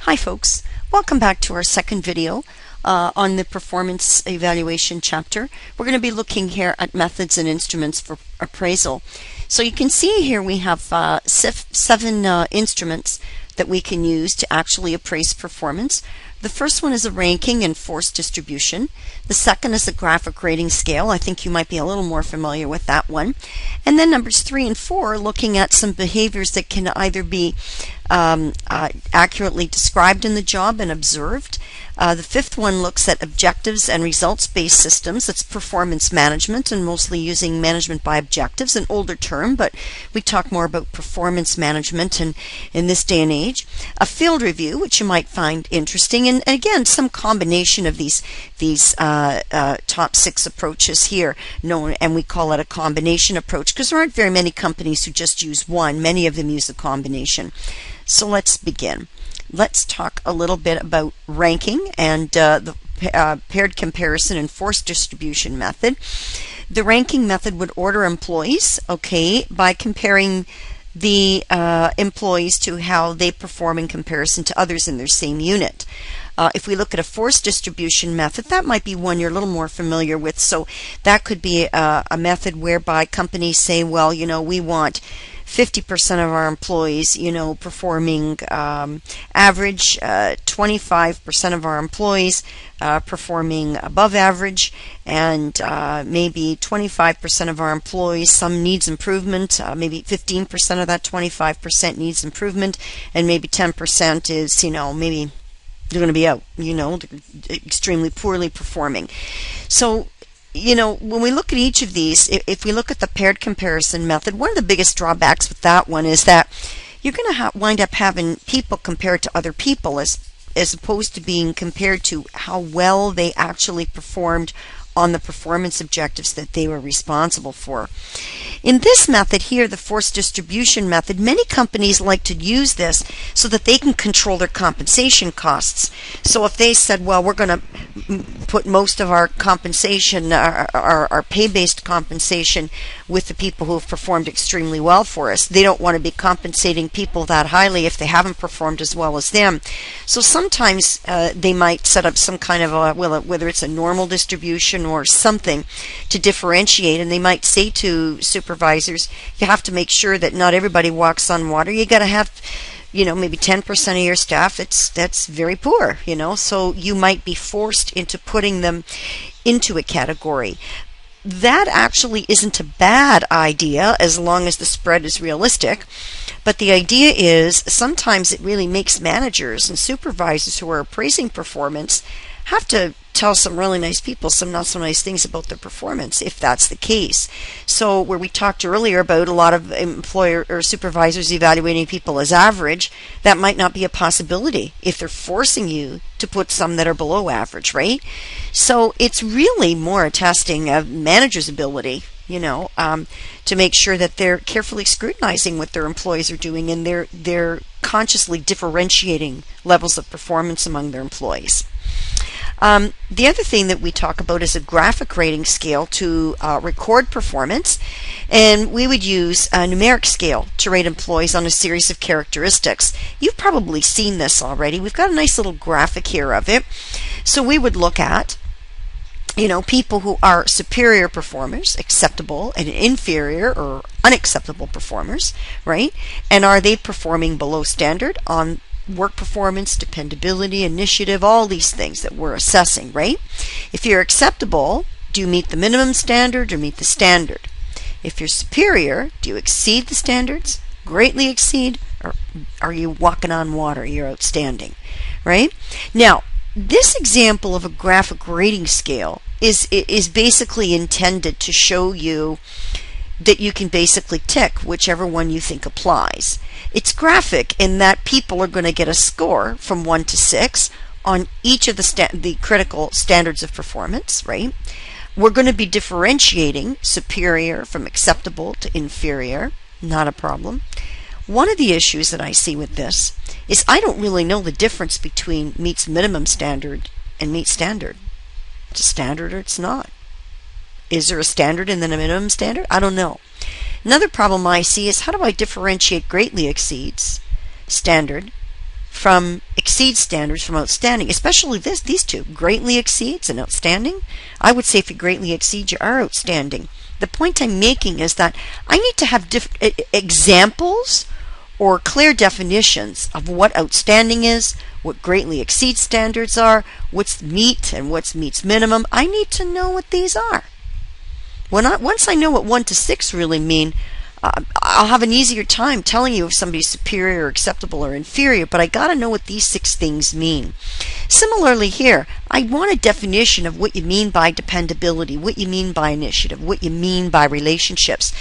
Hi folks, welcome back to our second video on the performance evaluation chapter. We're going to be looking here at methods and instruments for appraisal. So you can see here we have seven instruments that we can use to actually appraise performance. The first one is a ranking and force distribution. The second is a graphic rating scale. I think you might be a little more familiar with that one. And then numbers 3 and 4 are looking at some behaviors that can either be accurately described in the job and observed. The fifth one looks at objectives and results-based systems. That's performance management, and mostly using management by objectives, an older term, but we talk more about performance management in this day and age. A field review, which you might find interesting, and again, some combination of these top 6 approaches here, and we call it a combination approach because there aren't very many companies who just use one. Many of them use a combination. So let's begin. Let's talk a little bit about ranking and the paired comparison and force distribution method. The ranking method would order employees, by comparing the employees to how they perform in comparison to others in their same unit. If we look at a force distribution method, that might be one you're a little more familiar with. So that could be a method whereby companies say, well, we want 50% of our employees, performing average, 25% of our employees performing above average, and maybe 25% of our employees, some needs improvement, maybe 15% of that 25% needs improvement, and maybe 10% is, maybe they're going to be out, extremely poorly performing. So, when we look at each of these, if we look at the paired comparison method, one of the biggest drawbacks with that one is that you're going to wind up having people compared to other people as opposed to being compared to how well they actually performed on the performance objectives that they were responsible for. In this method here, the force distribution method, many companies like to use this so that they can control their compensation costs. So if they said, well, we're going to put most of our compensation, our pay-based compensation, with the people who have performed extremely well for us, they don't want to be compensating people that highly if they haven't performed as well as them. So sometimes they might set up some kind of whether it's a normal distribution or something to differentiate, and they might say to supervisors, you have to make sure that not everybody walks on water. You got to have maybe 10% of your staff that's very poor, so you might be forced into putting them into a category. That actually isn't a bad idea as long as the spread is realistic. But the idea is sometimes it really makes managers and supervisors who are appraising performance have to tell some really nice people some not so nice things about their performance if that's the case. So where we talked earlier about a lot of employer or supervisors evaluating people as average, that might not be a possibility if they're forcing you to put some that are below average, right? So it's really more a testing of managers' ability, to make sure that they're carefully scrutinizing what their employees are doing and they're consciously differentiating levels of performance among their employees. The other thing that we talk about is a graphic rating scale to record performance, and we would use a numeric scale to rate employees on a series of characteristics. You've probably seen this already. We've got a nice little graphic here of it. So we would look at people who are superior performers, acceptable, and inferior or unacceptable performers, right? And are they performing below standard on work performance, dependability, initiative, all these things that we're assessing, right? If you're acceptable, do you meet the minimum standard or meet the standard? If you're superior, do you exceed the standards, greatly exceed, or are you walking on water? You're outstanding, right? Now, this example of a graphic rating scale is basically intended to show you that you can basically tick whichever one you think applies. It's graphic in that people are going to get a score from 1 to 6 on each of the critical standards of performance, right? We're going to be differentiating superior from acceptable to inferior, not a problem. One of the issues that I see with this is I don't really know the difference between meets minimum standard and meets standard. It's a standard or it's not. Is there a standard and then a minimum standard? I don't know. Another problem I see is how do I differentiate greatly exceeds standard from exceeds standards from outstanding, especially these two, greatly exceeds and outstanding. I would say if you greatly exceed, you are outstanding. The point I'm making is that I need to have examples or clear definitions of what outstanding is, what greatly exceeds standards are, what's meet and what's meets minimum. I need to know what these are. Once I know what 1 to 6 really mean, I'll have an easier time telling you if somebody's superior or acceptable or inferior, but I got to know what these 6 things mean. Similarly here, I want a definition of what you mean by dependability, what you mean by initiative, what you mean by relationships.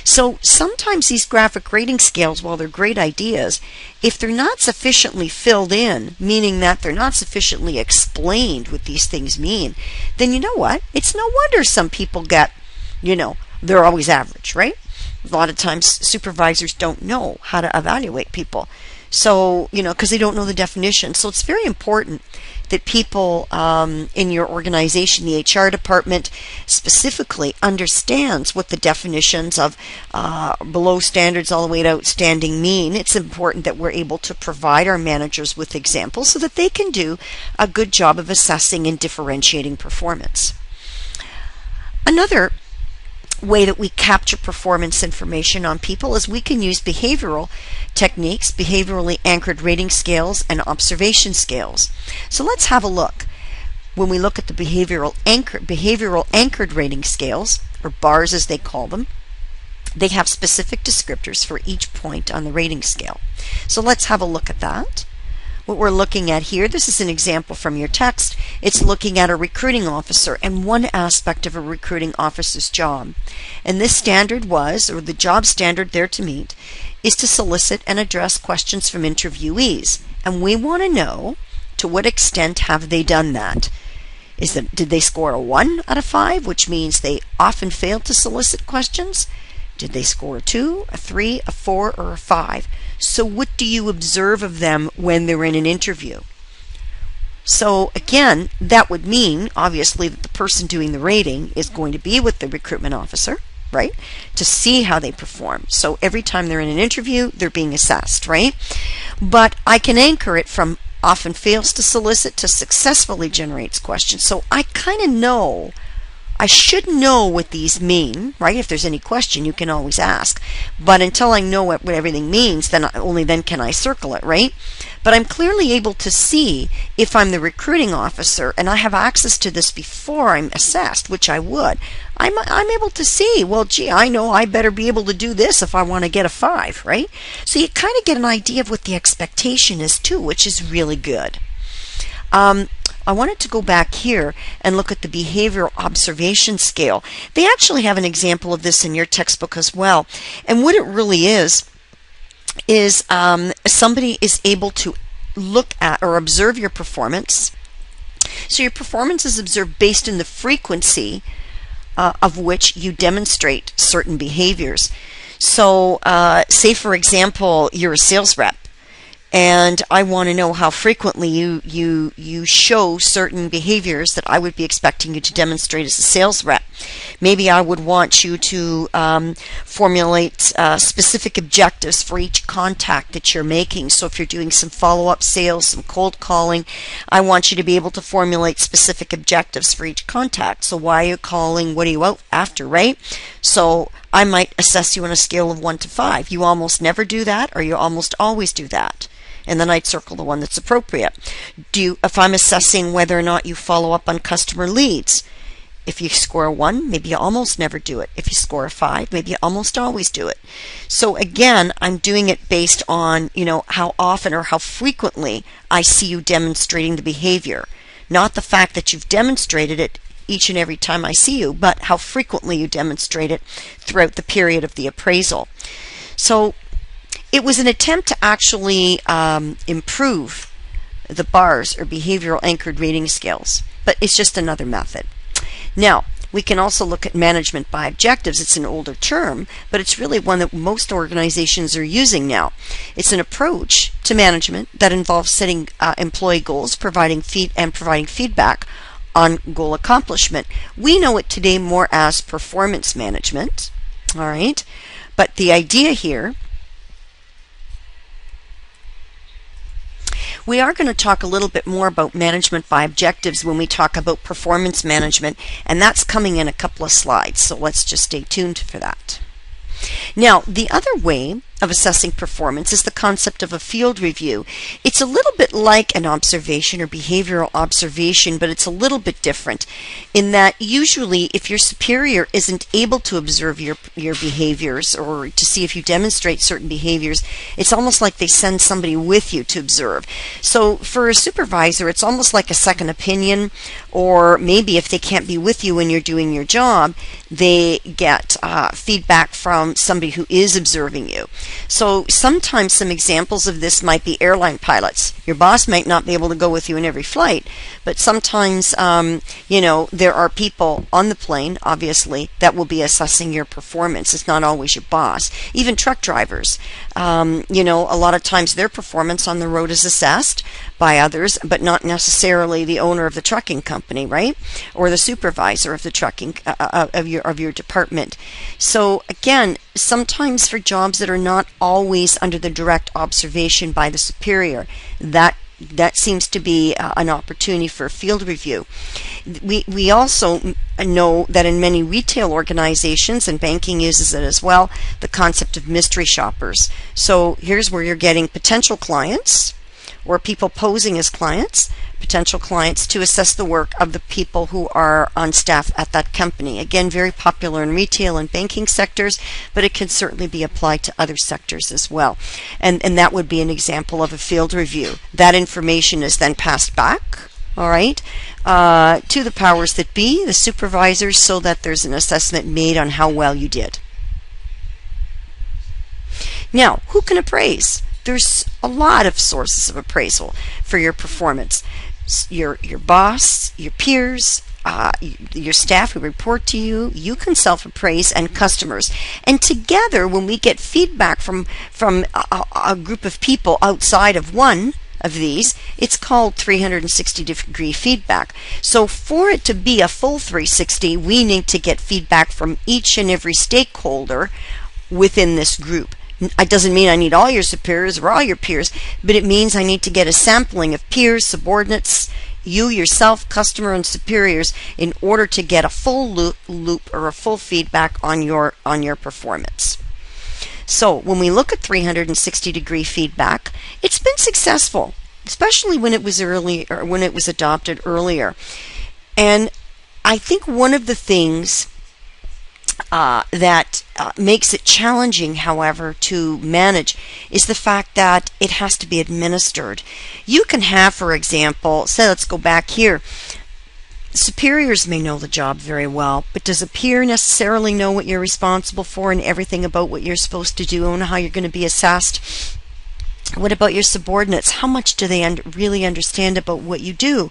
So sometimes these graphic rating scales, while they're great ideas, if they're not sufficiently filled in, meaning that they're not sufficiently explained what these things mean, then you know what? It's no wonder some people get, they're always average, right? A lot of times supervisors don't know how to evaluate people. So, because they don't know the definition. So it's very important that people in your organization, the HR department specifically, understands what the definitions of below standards all the way to outstanding mean. It's important that we're able to provide our managers with examples so that they can do a good job of assessing and differentiating performance. Another way that we capture performance information on people is we can use behavioral techniques, behaviorally anchored rating scales, and observation scales. So let's have a look. When we look at the behavioral anchored rating scales, or bars as they call them, they have specific descriptors for each point on the rating scale. So let's have a look at that. What we're looking at here, this is an example from your text. It's looking at a recruiting officer and one aspect of a recruiting officer's job. And this standard was, or the job standard there to meet, is to solicit and address questions from interviewees. And we want to know, to what extent have they done that? Did they score a 1 out of 5, which means they often failed to solicit questions? Did they score a 2, a 3, a 4, or a 5? So what do you observe of them when they're in an interview? So again, that would mean, obviously, that the person doing the rating is going to be with the recruitment officer, right, to see how they perform. So every time they're in an interview, they're being assessed, right? But I can anchor it from often fails to solicit to successfully generates questions. So I kind of know, I should know what these mean, right? If there's any question, you can always ask. But until I know what everything means, then only then can I circle it, right? But I'm clearly able to see if I'm the recruiting officer and I have access to this before I'm assessed, which I would. I'm able to see, well, gee, I know I better be able to do this if I want to get a 5, right? So you kind of get an idea of what the expectation is too, which is really good. I wanted to go back here and look at the behavioral observation scale. They actually have an example of this in your textbook as well. And what it really is somebody is able to look at or observe your performance. So your performance is observed based on the frequency of which you demonstrate certain behaviors. So say, for example, you're a sales rep, and I want to know how frequently you show certain behaviors that I would be expecting you to demonstrate as a sales rep. Maybe I would want you to formulate specific objectives for each contact that you're making. So if you're doing some follow-up sales, some cold calling, I want you to be able to formulate specific objectives for each contact. So why are you calling? What are you out after, right? So I might assess you on a scale of 1 to 5. You almost never do that, or you almost always do that. And then I'd circle the one that's appropriate. If I'm assessing whether or not you follow up on customer leads, if you score a 1, maybe you almost never do it. If you score a 5, maybe you almost always do it. So again, I'm doing it based on, how often or how frequently I see you demonstrating the behavior. Not the fact that you've demonstrated it each and every time I see you, but how frequently you demonstrate it throughout the period of the appraisal. So it was an attempt to actually improve the bars or behavioral anchored rating scales, but it's just another method. Now, we can also look at management by objectives. It's an older term, but it's really one that most organizations are using now. It's an approach to management that involves setting employee goals, providing feedback on goal accomplishment. We know it today more as performance management, all right? But the idea here We are going to talk a little bit more about management by objectives when we talk about performance management, and that's coming in a couple of slides, so let's just stay tuned for that. Now, the other way of assessing performance is the concept of a field review. It's a little bit like an observation or behavioral observation, but it's a little bit different in that usually if your superior isn't able to observe your behaviors or to see if you demonstrate certain behaviors, it's almost like they send somebody with you to observe. So for a supervisor, it's almost like a second opinion, or maybe if they can't be with you when you're doing your job, they get feedback from somebody who is observing you. So sometimes some examples of this might be airline pilots. Your boss might not be able to go with you in every flight, but sometimes, there are people on the plane, obviously, that will be assessing your performance. It's not always your boss. Even truck drivers, a lot of times their performance on the road is assessed by others, but not necessarily the owner of the trucking company, right? Or the supervisor of the trucking of your department. So again, sometimes for jobs that are not always under the direct observation by the superior, that seems to be an opportunity for a field review. We also know that in many retail organizations, and banking uses it as well, the concept of mystery shoppers. So here's where you're getting potential clients or people posing as clients, potential clients, to assess the work of the people who are on staff at that company. Again, very popular in retail and banking sectors, but it can certainly be applied to other sectors as well. And that would be an example of a field review. That information is then passed back, all right, to the powers that be, the supervisors, so that there's an assessment made on how well you did. Now, who can appraise? There's a lot of sources of appraisal for your performance. Your boss, your peers, your staff who report to you, you can self-appraise, and customers. And together, when we get feedback from a group of people outside of one of these, it's called 360-degree feedback. So for it to be a full 360, we need to get feedback from each and every stakeholder within this group. It doesn't mean I need all your superiors or all your peers, but it means I need to get a sampling of peers, subordinates, you yourself, customer, and superiors in order to get a full loop or a full feedback on your performance. So when we look at 360-degree feedback, it's been successful, especially when it was early or when it was adopted earlier. And I think one of the things that makes it challenging, however, to manage is the fact that it has to be administered. You can have, for example, say let's go back here, superiors may know the job very well, but does a peer necessarily know what you're responsible for and everything about what you're supposed to do and how you're going to be assessed? What about your subordinates? How much do they really understand about what you do?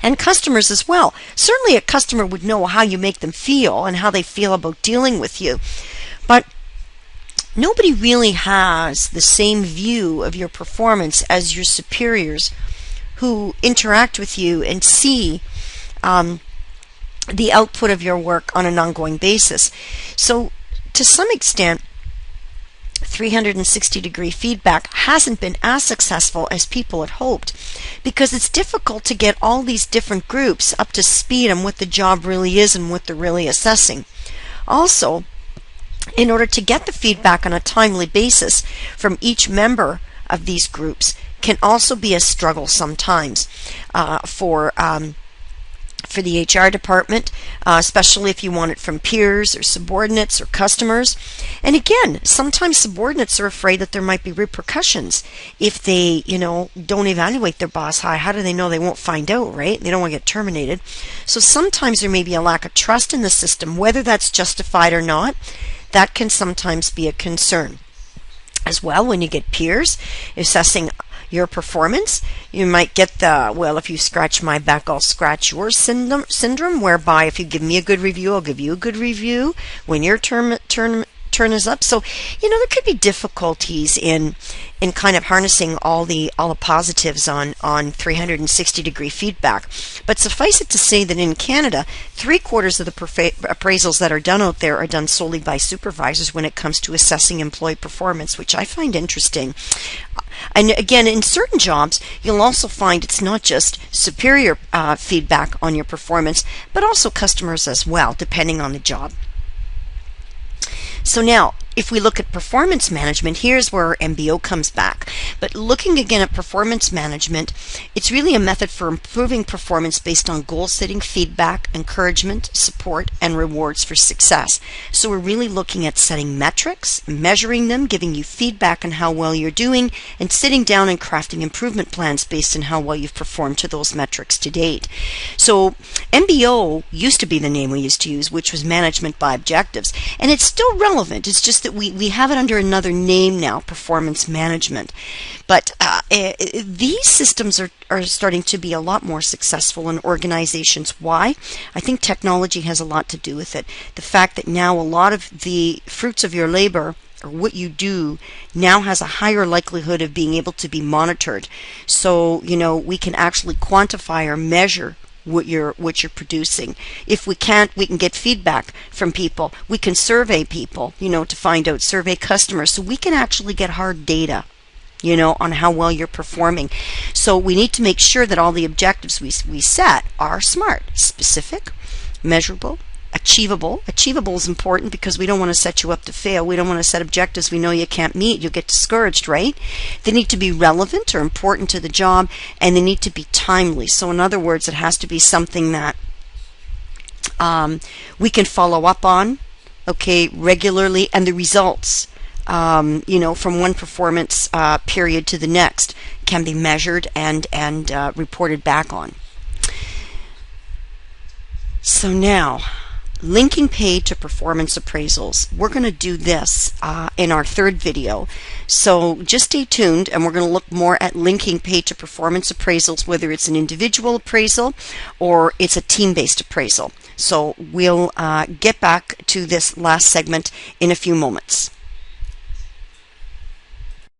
And customers as well. Certainly a customer would know how you make them feel and how they feel about dealing with you. But nobody really has the same view of your performance as your superiors who interact with you and see the output of your work on an ongoing basis. So to some extent, 360-degree feedback hasn't been as successful as people had hoped because it's difficult to get all these different groups up to speed on what the job really is and what they're really assessing. Also, in order to get the feedback on a timely basis from each member of these groups can also be a struggle sometimes for the HR department, especially if you want it from peers or subordinates or customers. And again, sometimes subordinates are afraid that there might be repercussions if they, don't evaluate their boss high. How do they know they won't find out, right? They don't want to get terminated. So sometimes there may be a lack of trust in the system, whether that's justified or not. That can sometimes be a concern. As well, when you get peers assessing your performance, you might get the, well, if you scratch my back, I'll scratch yours syndrome, whereby if you give me a good review, I'll give you a good review. When you're turn is up. So, there could be difficulties in kind of harnessing all the positives on 360-degree feedback. But suffice it to say that in Canada, 3/4 of the appraisals that are done out there are done solely by supervisors when it comes to assessing employee performance, which I find interesting. And again, in certain jobs, you'll also find it's not just superior feedback on your performance, but also customers as well, depending on the job. So now, if we look at performance management, here's where MBO comes back. But looking again at performance management, it's really a method for improving performance based on goal-setting, feedback, encouragement, support, and rewards for success. So we're really looking at setting metrics, measuring them, giving you feedback on how well you're doing, and sitting down and crafting improvement plans based on how well you've performed to those metrics to date. So MBO used to be the name we used to use, which was management by objectives, and it's still relevant. It's just that we have it under another name now, performance management. But these systems are starting to be a lot more successful in organizations. Why? I think technology has a lot to do with it. The fact that now a lot of the fruits of your labor, or what you do, now has a higher likelihood of being able to be monitored. So, we can actually quantify or measure what you're producing. If we can't, we can get feedback from people. We can survey people, to find out, survey customers. So we can actually get hard data, on how well you're performing. So we need to make sure that all the objectives we set are SMART: specific, measurable, achievable. Achievable is important because we don't want to set you up to fail. We don't want to set objectives we know you can't meet. You'll get discouraged, right? They need to be relevant or important to the job, and they need to be timely. So in other words, it has to be something that we can follow up on, regularly, and the results, from one performance period to the next can be measured and reported back on. So now, linking pay to performance appraisals. We're going to do this in our third video. So just stay tuned, and we're going to look more at linking pay to performance appraisals, whether it's an individual appraisal or it's a team-based appraisal. So we'll get back to this last segment in a few moments.